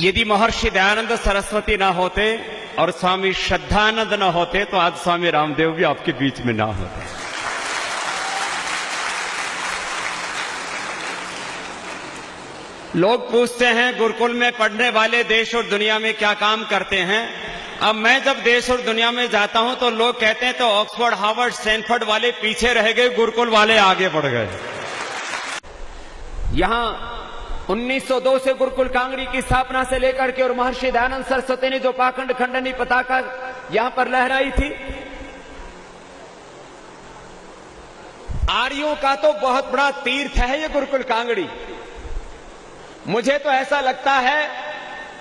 यदि महर्षि दयानंद सरस्वती ना होते और स्वामी श्रद्धानंद ना होते तो आज स्वामी रामदेव भी आपके बीच में ना होते। लोग पूछते हैं गुरुकुल में पढ़ने वाले देश और दुनिया में क्या काम करते हैं। अब मैं जब देश और दुनिया में जाता हूं तो लोग कहते हैं तो ऑक्सफोर्ड, हार्वर्ड, स्टैनफोर्ड वाले पीछे रह गए, गुरुकुल वाले आगे बढ़ गए। यहां 1902 से गुरुकुल कांगड़ी की स्थापना से लेकर के और महर्षि दयानंद सरस्वती ने जो पाखंड खंडनी पताका यहां पर लहराई थी, आर्यों का तो बहुत बड़ा तीर्थ है ये गुरुकुल कांगड़ी। मुझे तो ऐसा लगता है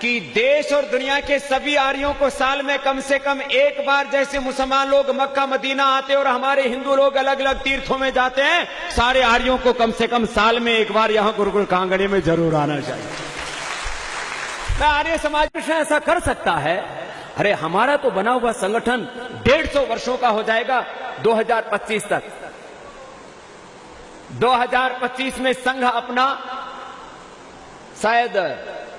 कि देश और दुनिया के सभी आर्यों को साल में कम से कम एक बार, जैसे मुसलमान लोग मक्का मदीना आते और हमारे हिंदू लोग अलग अलग तीर्थों में जाते हैं, सारे आर्यों को कम से कम साल में एक बार यहां गुरुकुल कांगड़ी में जरूर आना चाहिए। क्या आर्य समाज में ऐसा कर सकता है? अरे हमारा तो बना हुआ संगठन 150 वर्षों का हो जाएगा 2025 तक। 2025 में संघ अपना शायद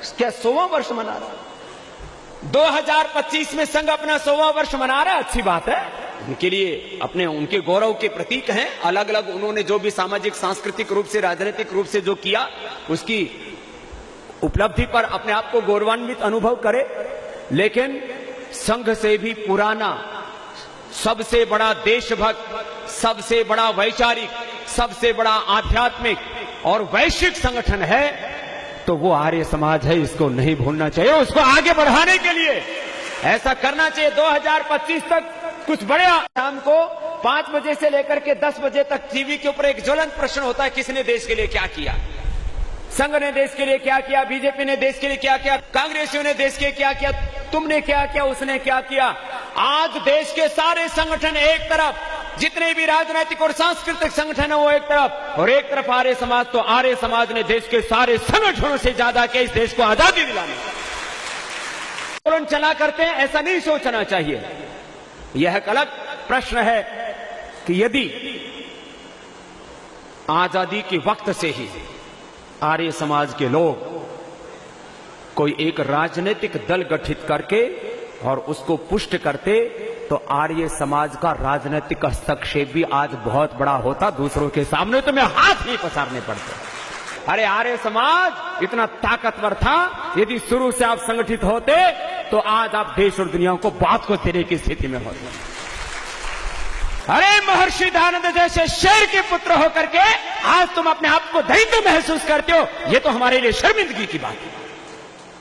क्या 100वां वर्ष मना रहा है। 2025 में संघ अपना 100वां वर्ष मना रहा है। अच्छी बात है, उनके लिए अपने उनके गौरव के प्रतीक हैं। अलग अलग उन्होंने जो भी सामाजिक, सांस्कृतिक रूप से, राजनीतिक रूप से जो किया, उसकी उपलब्धि पर अपने आप को गौरवान्वित अनुभव करे। लेकिन संघ से भी पुराना, सबसे बड़ा देशभक्त, सबसे बड़ा वैचारिक, सबसे बड़ा आध्यात्मिक और वैश्विक संगठन है तो वो आर्य समाज है। इसको नहीं भूलना चाहिए। उसको आगे बढ़ाने के लिए ऐसा करना चाहिए। 2025 तक कुछ बड़े, शाम को 5 बजे से लेकर के 10 बजे तक टीवी के ऊपर एक ज्वलंत प्रश्न होता है, किसने देश के लिए क्या किया? संघ ने देश के लिए क्या किया? बीजेपी ने देश के लिए क्या किया? कांग्रेसियों ने देश के लिए क्या किया? तुमने क्या किया? उसने क्या किया? आज देश के सारे संगठन एक तरफ, जितने भी राजनीतिक और सांस्कृतिक संगठन है वो एक तरफ, और एक तरफ आर्य समाज। तो आर्य समाज ने देश के सारे संगठनों से ज्यादा के इस देश को आजादी दिलाने आंदोलन चला करते हैं। ऐसा नहीं सोचना चाहिए। यह एक अलग प्रश्न है कि यदि आजादी के वक्त से ही आर्य समाज के लोग कोई एक राजनीतिक दल गठित करके और उसको पुष्ट करते तो आर्य समाज का राजनीतिक हस्तक्षेप भी आज बहुत बड़ा होता। दूसरों के सामने तो मैं हाथ नहीं पसारने पड़ते। अरे आर्य समाज इतना ताकतवर था, यदि शुरू से आप संगठित होते तो आज आप देश और दुनिया को बात को देने की स्थिति में होते। अरे महर्षि दयानंद जैसे शेर के पुत्र होकर के आज तुम अपने आप को दरिद्र महसूस करते हो, ये तो हमारे लिए शर्मिंदगी की बात है।